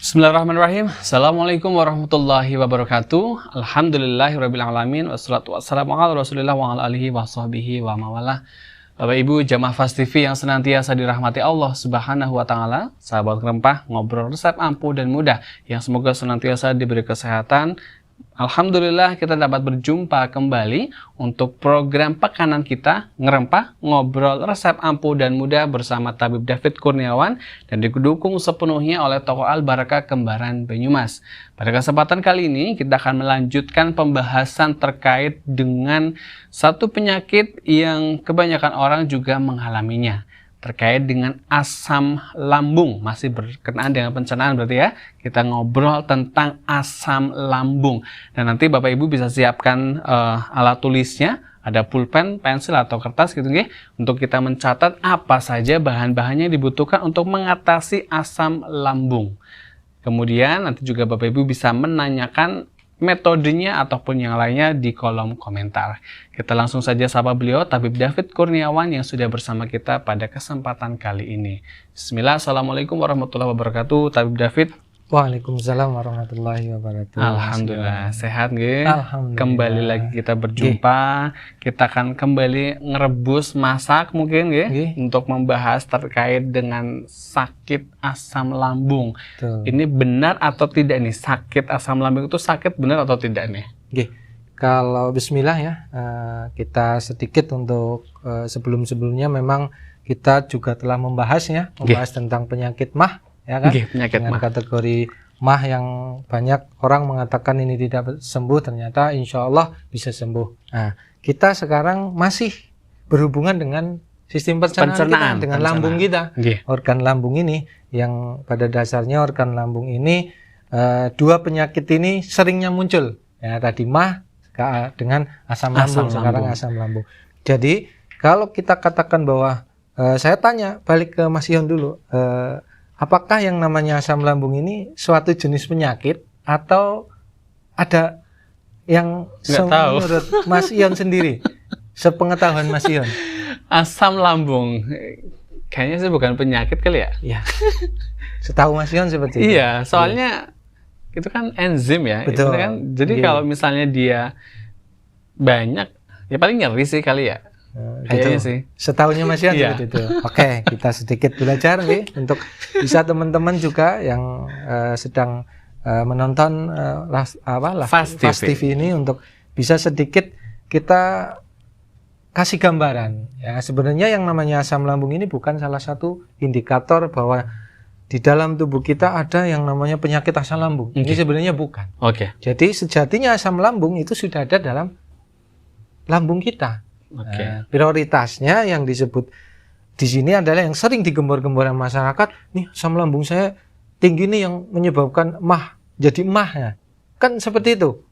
Bismillahirrahmanirrahim. Assalamualaikum warahmatullahi wabarakatuh. Alhamdulillahirrabbilalamin. Wassalatu wassalamu ala rasulillah wa ala alihi wa sahbihi wa mawalah. Bapak Ibu jamaah Fast TV yang senantiasa dirahmati Allah Subhanahu wa Ta'ala, sahabat rempah, ngobrol resep ampuh dan mudah yang semoga senantiasa diberi kesehatan. Alhamdulillah kita dapat berjumpa kembali untuk program pekanan kita ngerempah ngobrol resep ampuh dan mudah bersama Tabib David Kurniawan dan didukung sepenuhnya oleh Toko Al Barakah Kembaran Banyumas. Pada kesempatan kali ini kita akan melanjutkan pembahasan terkait dengan satu penyakit yang kebanyakan orang juga mengalaminya, terkait dengan asam lambung. Masih berkenaan dengan pencernaan berarti ya. Kita ngobrol tentang asam lambung. Dan nanti Bapak Ibu bisa siapkan alat tulisnya, ada pulpen, pensil atau kertas gitu nggih, untuk kita mencatat apa saja bahan-bahannya yang dibutuhkan untuk mengatasi asam lambung. Kemudian nanti juga Bapak Ibu bisa menanyakan metodenya ataupun yang lainnya di kolom komentar. Kita langsung saja sapa beliau, Tabib David Kurniawan yang sudah bersama kita pada kesempatan kali ini. Bismillah, Assalamualaikum warahmatullahi wabarakatuh, Tabib David. Waalaikumsalam warahmatullahi wabarakatuh. Alhamdulillah, sehat nggih? Alhamdulillah. Kembali lagi kita berjumpa. Kita akan kembali ngerebus masak mungkin nggih, untuk membahas terkait dengan sakit asam lambung. Tuh. Ini benar atau tidak nih, sakit asam lambung itu sakit benar atau tidak nih? Kalau bismillah ya, kita sedikit untuk sebelum-sebelumnya memang kita juga telah membahas tentang penyakit MAH. Ya kan? Penyakit dengan MAH. kategori MAH yang banyak orang mengatakan ini tidak sembuh, ternyata insya Allah bisa sembuh. Nah, kita sekarang masih berhubungan dengan sistem pencernaan kita, dengan lambung kita. Organ lambung ini yang pada dasarnya organ lambung ini dua penyakit ini seringnya muncul. Ya, tadi MAH dengan asam lambung, sekarang asam lambung. Jadi kalau kita katakan bahwa saya tanya balik ke Mas Ion dulu, apakah yang namanya asam lambung ini suatu jenis penyakit atau ada yang menurut Mas Ion sendiri, sepengetahuan Mas Ion? Asam lambung, kayaknya sih bukan penyakit kali ya? Iya. Setahu Mas Ion seperti itu. Iya, soalnya itu kan enzim ya. Betul. Itu kan, jadi kalau misalnya dia banyak, ya paling nyeri sih kali ya. Kayaknya sih. Setahunya Mas Ion seperti itu. Oke, kita sedikit belajar nih untuk bisa teman-teman juga yang sedang menonton Fast TV ini untuk bisa sedikit kita kasih gambaran. Ya, sebenarnya yang namanya asam lambung ini bukan salah satu indikator bahwa di dalam tubuh kita ada yang namanya penyakit asam lambung. Ini sebenarnya bukan. Jadi sejatinya asam lambung itu sudah ada dalam lambung kita. Prioritasnya yang disebut di sini adalah yang sering digembor-gemborkan masyarakat, nih asam lambung saya tinggi nih yang menyebabkan MAH, jadi MAH ya. Kan seperti itu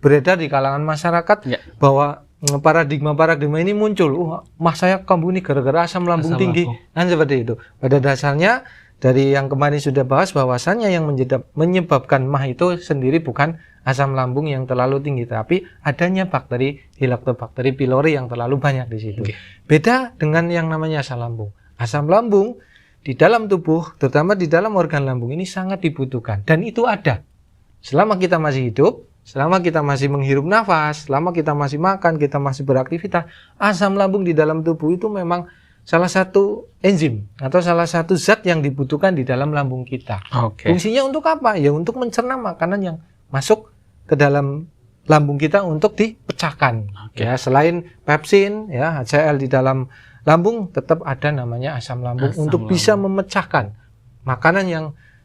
beredar di kalangan masyarakat bahwa paradigma ini muncul, MAH saya kambuh nih gara-gara asam lambung tinggi. Kan seperti itu. Pada dasarnya dari yang kemarin sudah bahas bahwasannya yang menyebabkan MAH itu sendiri bukan asam lambung yang terlalu tinggi, tapi adanya bakteri Helicobacter pylori yang terlalu banyak di situ. Beda dengan yang namanya asam lambung. Asam lambung di dalam tubuh, terutama di dalam organ lambung ini sangat dibutuhkan dan itu ada. Selama kita masih hidup, selama kita masih menghirup nafas, selama kita masih makan, kita masih beraktivitas, asam lambung di dalam tubuh itu memang salah satu enzim atau salah satu zat yang dibutuhkan di dalam lambung kita. Fungsinya untuk apa? Ya untuk mencerna makanan yang masuk ke dalam lambung kita untuk dipecahkan. Ya, selain pepsin, ya HCl di dalam lambung tetap ada namanya asam lambung untuk bisa memecahkan makanan yang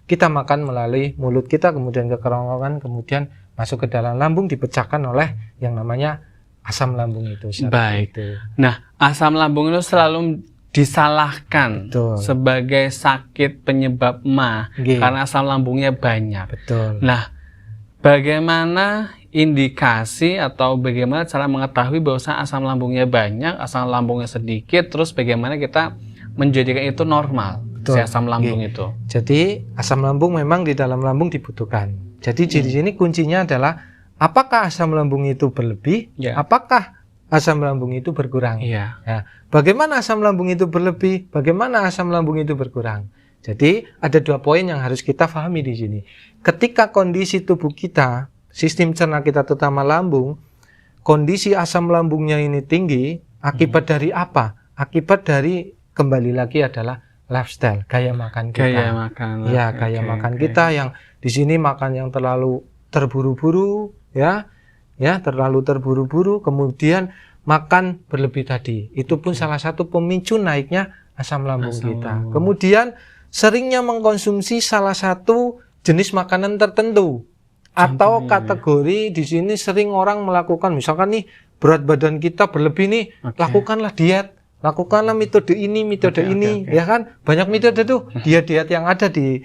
kita makan melalui mulut kita, kemudian ke kerongkongan, kemudian masuk ke dalam lambung dipecahkan oleh yang namanya asam lambung itu. Baik. Nah, asam lambung itu selalu disalahkan sebagai sakit penyebab MAH karena asam lambungnya banyak. Nah, bagaimana indikasi atau bagaimana cara mengetahui bahwa asam lambungnya banyak, asam lambungnya sedikit, terus bagaimana kita menjadikan itu normal, si asam lambung itu? Jadi asam lambung memang di dalam lambung dibutuhkan. Jadi di sini kuncinya adalah apakah asam lambung itu berlebih, apakah asam lambung itu berkurang. Nah, bagaimana asam lambung itu berlebih, bagaimana asam lambung itu berkurang? Jadi ada 2 poin yang harus kita pahami di sini. Ketika kondisi tubuh kita, sistem cerna kita terutama lambung, kondisi asam lambungnya ini tinggi, akibat dari apa? Akibat dari kembali lagi adalah lifestyle, gaya makan kita. Gaya makan. Ya, gaya makan kita yang di sini makan yang terlalu terburu-buru, ya, terlalu terburu-buru, kemudian makan berlebih tadi. Itu pun salah satu pemicu naiknya asam lambung kita. Kemudian seringnya mengkonsumsi salah satu jenis makanan tertentu. Atau kategori di sini sering orang melakukan, misalkan nih berat badan kita berlebih nih, lakukanlah diet, lakukanlah metode ini, metode ini, ya kan? Banyak metode tuh, diet-diet yang ada di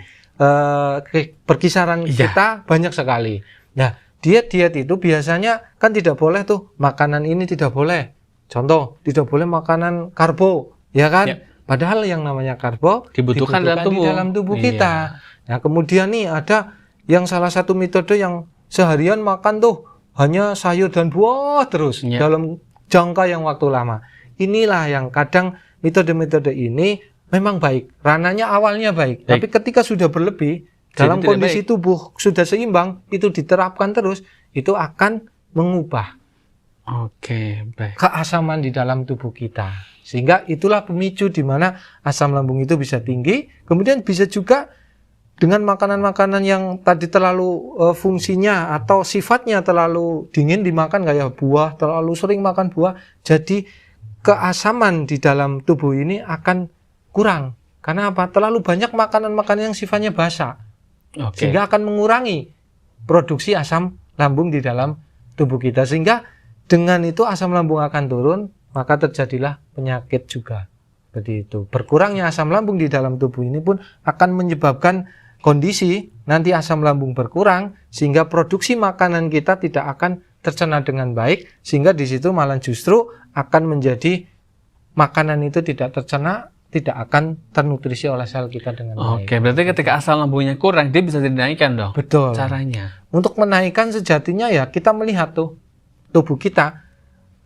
perkisaran kita banyak sekali. Nah, diet-diet itu biasanya kan tidak boleh tuh, makanan ini tidak boleh. Contoh, tidak boleh makanan karbo, ya kan? Padahal yang namanya karbo dibutuhkan di dalam tubuh kita. Nah, kemudian nih ada yang salah satu metode yang seharian makan tuh hanya sayur dan buah terus dalam jangka yang waktu lama. Inilah yang kadang metode-metode ini memang baik, ranahnya awalnya baik. Tapi ketika sudah berlebih, dalam kondisi tubuh sudah seimbang, itu diterapkan terus, itu akan mengubah keasaman di dalam tubuh kita. Sehingga itulah pemicu di mana asam lambung itu bisa tinggi. Kemudian bisa juga dengan makanan-makanan yang tadi terlalu fungsinya atau sifatnya terlalu dingin dimakan, kayak buah, terlalu sering makan buah, jadi keasaman di dalam tubuh ini akan kurang. Karena apa? Terlalu banyak makanan-makanan yang sifatnya basa. Sehingga akan mengurangi produksi asam lambung di dalam tubuh kita. Sehingga dengan itu asam lambung akan turun, maka terjadilah penyakit juga. Seperti itu. Berkurangnya asam lambung di dalam tubuh ini pun akan menyebabkan kondisi nanti asam lambung berkurang, sehingga produksi makanan kita tidak akan tercerna dengan baik, sehingga di situ malah justru akan menjadi makanan itu tidak tercerna, tidak akan ternutrisi oleh sel kita dengan baik. Berarti ketika asam lambungnya kurang, dia bisa dinaikkan dong? Betul. Caranya? Untuk menaikkan sejatinya ya kita melihat tuh, tubuh kita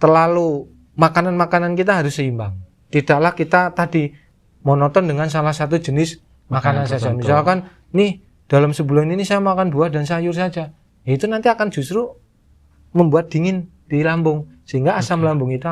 terlalu, makanan-makanan kita harus seimbang. Tidaklah kita tadi monoton dengan salah satu jenis makanan saja. Misalkan, nih dalam sebulan ini saya makan buah dan sayur saja. Itu nanti akan justru membuat dingin di lambung. Sehingga asam lambung itu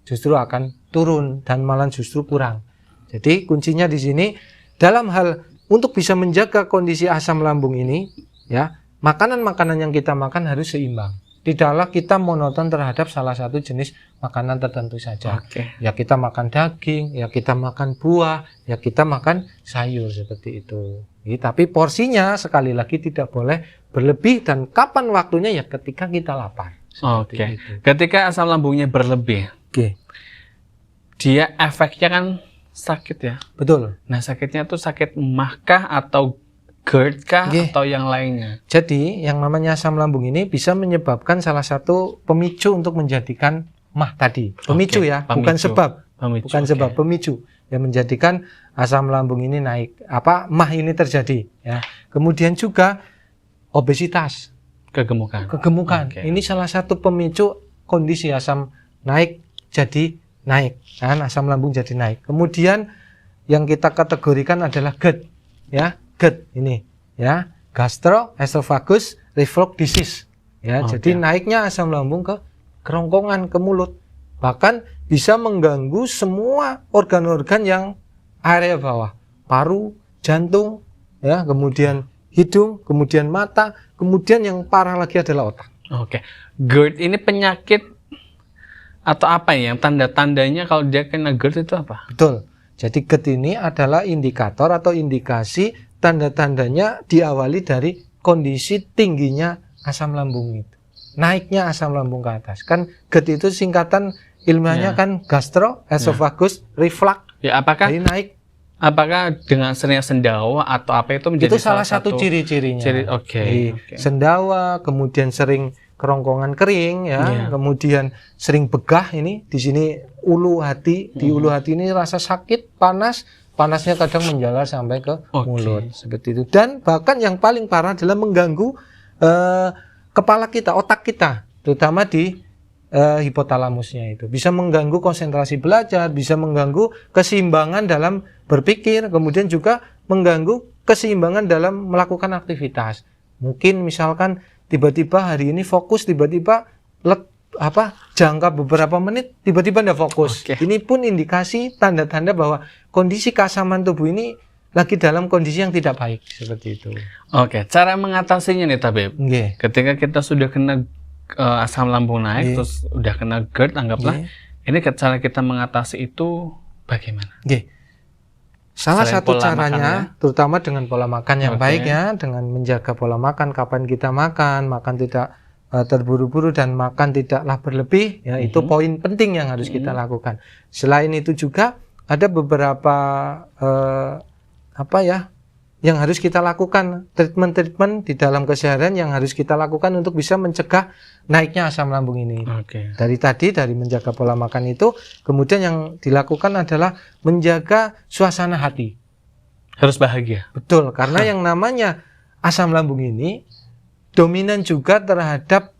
justru akan turun dan malah justru kurang. Jadi kuncinya di sini dalam hal untuk bisa menjaga kondisi asam lambung ini, ya, makanan-makanan yang kita makan harus seimbang. Tidaklah kita monoton terhadap salah satu jenis makanan tertentu saja. Ya kita makan daging, ya kita makan buah, ya kita makan sayur seperti itu. Tapi porsinya sekali lagi tidak boleh berlebih, dan kapan waktunya ya ketika kita lapar. Ketika asam lambungnya berlebih, dia efeknya kan sakit ya. Betul. Nah, sakitnya tuh sakit emah kah atau GERD kah atau yang lainnya? Jadi yang namanya asam lambung ini bisa menyebabkan salah satu pemicu untuk menjadikan mah tadi. Pemicu ya, bukan sebab. Bukan sebab, pemicu yang menjadikan asam lambung ini naik. Mah ini terjadi ya. Kemudian juga obesitas, kegemukan. Ini salah satu pemicu kondisi asam naik jadi naik. Kan asam lambung jadi naik. Kemudian yang kita kategorikan adalah GERD ya. GERD ini ya, gastroesophagus reflux disease ya. Jadi naiknya asam lambung ke kerongkongan, ke mulut, bahkan bisa mengganggu semua organ-organ yang area bawah, paru, jantung ya, kemudian hidung, kemudian mata, kemudian yang parah lagi adalah otak. GERD ini penyakit atau apa ya? Tanda-tandanya kalau dia kena GERD itu apa? Betul. Jadi GERD ini adalah indikator atau indikasi, tanda-tandanya diawali dari kondisi tingginya asam lambung itu. Naiknya asam lambung ke atas. Kan GERD itu singkatan ilmiahnya kan gastroesophagus reflux. Ya, apakah jadi naik? Apakah dengan seringnya sendawa atau apa itu menjadi salah satu ciri-cirinya? Sendawa, kemudian sering kerongkongan kering ya, kemudian sering begah ini di sini ulu hati, di ulu hati ini rasa sakit, panasnya kadang menjalar sampai ke mulut seperti itu. Dan bahkan yang paling parah adalah mengganggu kepala kita, otak kita, terutama di hipotalamusnya itu. Bisa mengganggu konsentrasi belajar, bisa mengganggu keseimbangan dalam berpikir, kemudian juga mengganggu keseimbangan dalam melakukan aktivitas. Mungkin misalkan tiba-tiba hari ini fokus, tiba-tiba jangka beberapa menit tiba-tiba tidak fokus. Ini pun indikasi tanda-tanda bahwa kondisi keasaman tubuh ini lagi dalam kondisi yang tidak baik, seperti itu. Cara mengatasinya nih Tabib. Ketika kita sudah kena asam lambung naik, terus udah kena GERD, anggaplah, ini cara kita mengatasi itu bagaimana? Salah satu caranya, terutama dengan pola makan yang baik ya, dengan menjaga pola makan, kapan kita makan tidak terburu-buru dan makan tidaklah berlebih, ya itu poin penting yang harus kita lakukan. Selain itu juga ada beberapa yang harus kita lakukan, treatment di dalam keseharian yang harus kita lakukan untuk bisa mencegah naiknya asam lambung ini. Dari menjaga pola makan itu, kemudian yang dilakukan adalah menjaga suasana hati. Harus bahagia. Betul, karena yang namanya asam lambung ini dominan juga terhadap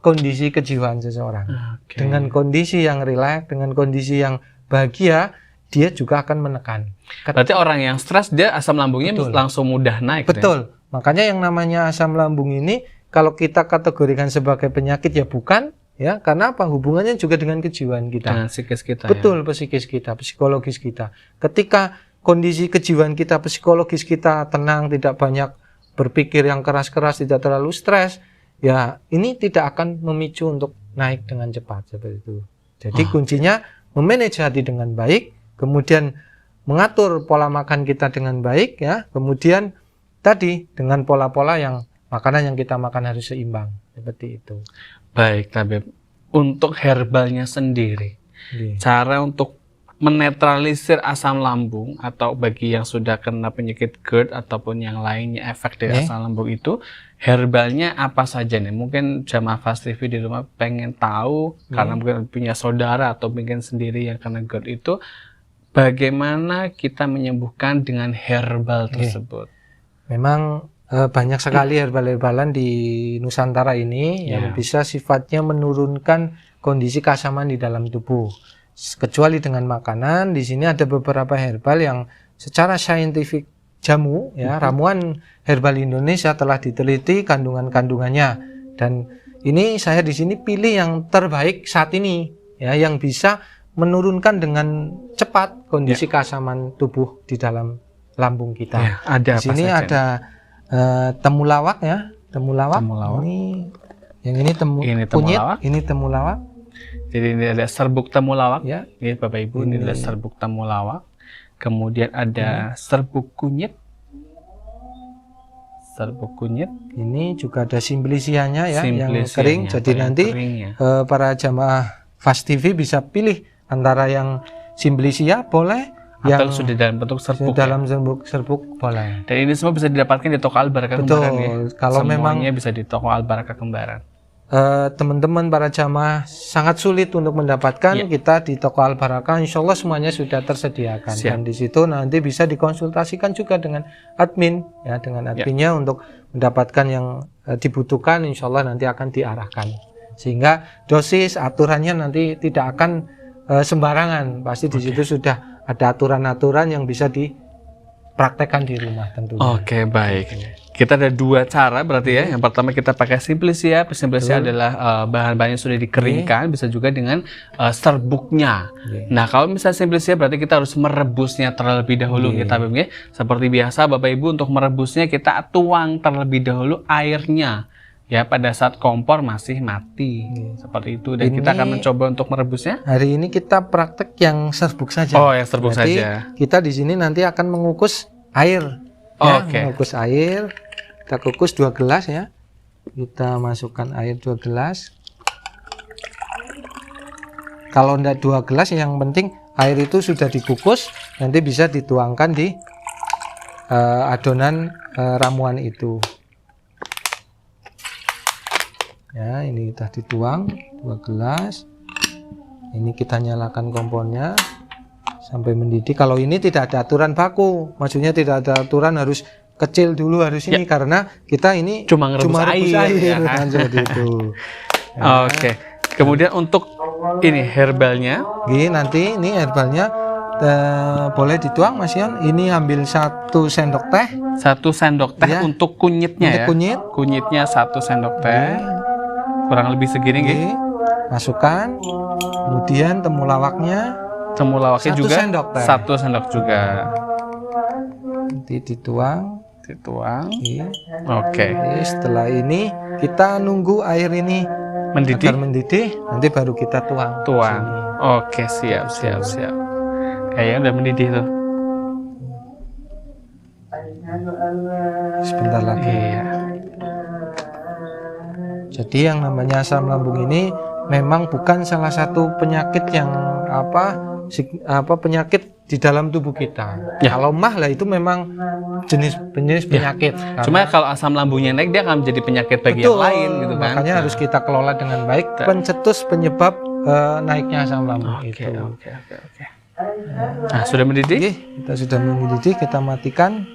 kondisi kejiwaan seseorang. Dengan kondisi yang rileks, dengan kondisi yang bahagia, dia juga akan menekan. Berarti orang yang stres, dia asam lambungnya langsung mudah naik. Betul. Makanya yang namanya asam lambung ini, kalau kita kategorikan sebagai penyakit ya bukan, ya karena apa? Hubungannya juga dengan kejiwaan kita. Dengan psikis kita. Betul, psikis kita, psikologis kita. Ketika kondisi kejiwaan kita, psikologis kita tenang, tidak banyak berpikir yang keras-keras, tidak terlalu stres, ya ini tidak akan memicu untuk naik dengan cepat seperti itu. Jadi kuncinya memanage hati dengan baik, kemudian mengatur pola makan kita dengan baik, ya. Kemudian tadi dengan pola-pola yang makanan yang kita makan harus seimbang, seperti itu. Baik, Tabib. Untuk herbalnya sendiri, cara untuk menetralisir asam lambung atau bagi yang sudah kena penyakit GERD ataupun yang lainnya efek dari asam lambung itu, herbalnya apa saja nih? Mungkin jamaah Fast TV di rumah pengen tahu karena mungkin punya saudara atau mungkin sendiri yang kena GERD itu, bagaimana kita menyembuhkan dengan herbal tersebut? Memang banyak sekali herbal-herbalan di Nusantara ini yang bisa sifatnya menurunkan kondisi keasaman di dalam tubuh. Kecuali dengan makanan, di sini ada beberapa herbal yang secara saintifik jamu, ya, ramuan herbal Indonesia telah diteliti kandungan-kandungannya. Dan ini saya di sini pilih yang terbaik saat ini, ya, yang bisa menurunkan dengan cepat kondisi keasaman tubuh di dalam lambung kita. Ada di sini ada temulawak, ya, temulawak. Ini yang ini kunyit, ini temulawak. Jadi ini ada serbuk temulawak, ya. Ini Bapak Ibu, ini ada serbuk temulawak. Kemudian ada serbuk kunyit. Serbuk kunyit. Ini juga ada simplicianya, ya, yang kering. Jadi nanti para jamaah Fast TV bisa pilih antara yang simplicia boleh, atau yang sudah dalam bentuk serbuk. Dalam serbuk boleh. Dan ini semua bisa didapatkan di toko Al-Barakah Kembaran. Ya. Kalau semuanya memang bisa di toko Al-Barakah Kembaran. Teman-teman para jamaah sangat sulit untuk mendapatkan, kita di toko Al-Barakah insya Allah semuanya sudah tersediakan. Dan di situ nanti bisa dikonsultasikan juga dengan admin, ya, dengan adminnya untuk mendapatkan yang dibutuhkan, insya Allah nanti akan diarahkan. Sehingga dosis aturannya nanti tidak akan sembarangan, pasti di situ sudah ada aturan-aturan yang bisa dipraktekkan di rumah tentunya. Baik. Kita ada dua cara berarti ya. Yang pertama kita pakai simplicia. Simplicia adalah bahan-bahannya sudah dikeringkan, bisa juga dengan serbuknya. Nah, kalau misalnya simplicia berarti kita harus merebusnya terlebih dahulu, kita seperti biasa Bapak Ibu, untuk merebusnya kita tuang terlebih dahulu airnya. Ya, pada saat kompor masih mati. Seperti itu. Dan kita akan mencoba untuk merebusnya. Hari ini kita praktek yang serbuk saja. Yang serbuk saja. Kita di sini nanti akan mengukus air. Ya, mengukus air. Kita kukus 2 gelas, ya. Kita masukkan air 2 gelas. Kalau enggak 2 gelas, yang penting air itu sudah dikukus, nanti bisa dituangkan di adonan ramuan itu. Ya, ini sudah dituang 2 gelas. Ini kita nyalakan kompornya sampai mendidih. Kalau ini tidak ada aturan baku, maksudnya tidak ada aturan harus kecil dulu, harus ini, karena kita ini cuma rebus air, ya kan? Seperti itu. Kemudian untuk ini herbalnya, nanti ini herbalnya boleh dituang Mas Yon. Ini ambil 1 sendok teh. 1 sendok teh Ya. untuk kunyitnya Untuk ya. kunyit. Kunyitnya 1 sendok teh. Kurang lebih segini nggih. Masukkan. Kemudian temulawaknya. Temulawaknya 1 juga sendok teh. 1 sendok juga. Nanti dituang. Oke. Oke, setelah ini kita nunggu air ini Mendidih. agar mendidih, nanti baru kita tuang. Tuang. Sini. Oke, siap. Kayaknya udah mendidih tuh. Sebentar lagi. Iya. Jadi yang namanya asam lambung ini memang bukan salah satu penyakit yang penyakit di dalam tubuh kita. Ya. Kalau mah lah itu memang jenis penyakit. Ya. Cuma kalau asam lambungnya naik dia akan menjadi penyakit bagi yang lain gitu kan. Makanya harus kita kelola dengan baik pencetus penyebab naiknya asam lambung itu. Oke. Nah, sudah mendidih? Oke, kita sudah mendidih, kita matikan.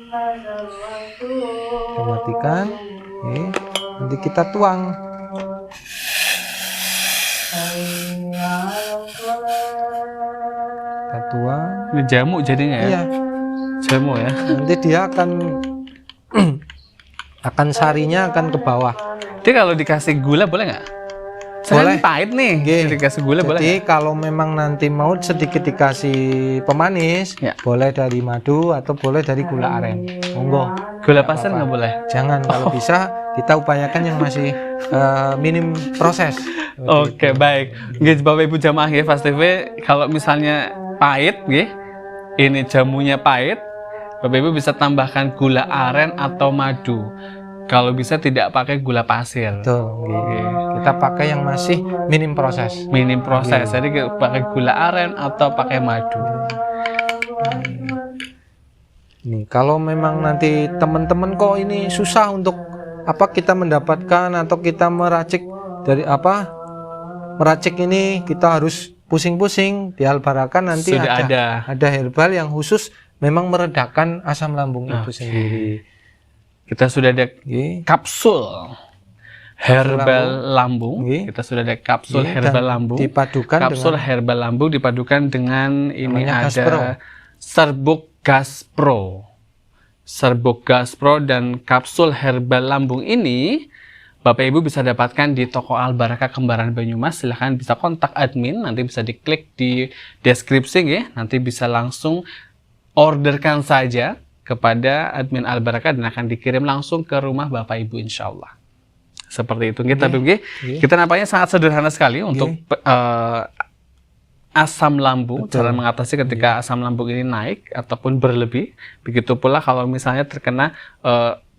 Oke, nanti kita tuang. Kita tuang. Ini jamu jadinya ya? Iya. Jamu ya? Nanti dia akan sarinya akan ke bawah. Jadi kalau dikasih gula boleh nggak? Saya Boleh. pahit nih. Dikasih gula boleh Jadi nggak? kalau memang nanti mau sedikit dikasih pemanis, Ya. boleh dari madu atau boleh dari gula aren. Monggo. Gula pasir nggak boleh? Jangan, kalau bisa kita upayakan yang masih minim proses. Oke, baik. Nggih, Bapak Ibu jamaah nggih Fast TV, kalau misalnya pahit nggih, ini jamunya pahit, Bapak Ibu bisa tambahkan gula aren atau madu. Kalau bisa tidak pakai gula pasir. Betul. Kita pakai yang masih minim proses. Minim proses. Jadi pakai gula aren atau pakai madu. Nih, kalau memang nanti teman-teman kok ini susah untuk kita mendapatkan atau kita meracik dari meracik ini kita harus pusing-pusing di Albarakan nanti Sudah ada herbal yang khusus memang meredakan asam lambung itu sendiri. Kita sudah ada kapsul herbal lambung. Kita sudah ada kapsul herbal lambung. Dipadukan kapsul herbal lambung dipadukan dengan ini ada Gaspro. serbuk Gaspro. Serbuk Gaspro dan kapsul herbal lambung ini Bapak Ibu bisa dapatkan di toko Al-Barakah Kembaran Banyumas. Silahkan bisa kontak admin, nanti bisa diklik di deskripsi ya. Nanti bisa langsung orderkan saja kepada admin Al-Barakah dan akan dikirim langsung ke rumah Bapak Ibu insya Allah. Seperti itu kita kita nampaknya sangat sederhana sekali untuk asam lambung. Cara mengatasi ketika asam lambung ini naik ataupun berlebih. Begitu pula kalau misalnya terkena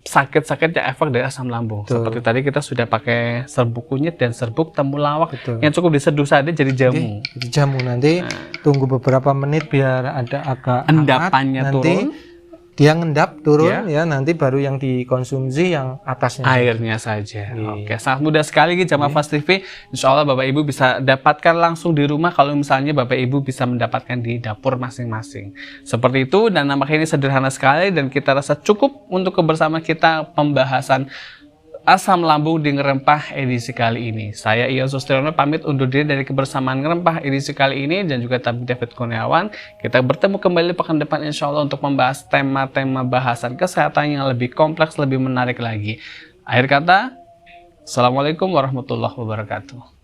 sakit-sakit yang efek dari asam lambung. Seperti tadi kita sudah pakai serbuk kunyit dan serbuk temulawak yang cukup diseduh saja jadi jamu. Jadi jamu nanti tunggu beberapa menit biar ada agak endapannya hangat, nanti turun. Dia ngendap turun ya nanti baru yang dikonsumsi yang atasnya. Airnya saja. Oke, sangat mudah sekali jamaah Fast TV. Insya Allah Bapak Ibu bisa dapatkan langsung di rumah kalau misalnya Bapak Ibu bisa mendapatkan di dapur masing-masing. Seperti itu dan nampaknya ini sederhana sekali dan kita rasa cukup untuk kebersamaan kita pembahasan asam lambung di Ngerempah edisi kali ini. Saya Ion Sustiono pamit undur diri dari kebersamaan Ngerempah edisi kali ini dan juga Tabib David Kurniawan. Kita bertemu kembali pekan depan insya Allah untuk membahas tema-tema bahasan kesehatan yang lebih kompleks, lebih menarik lagi. Akhir kata, Assalamualaikum warahmatullahi wabarakatuh.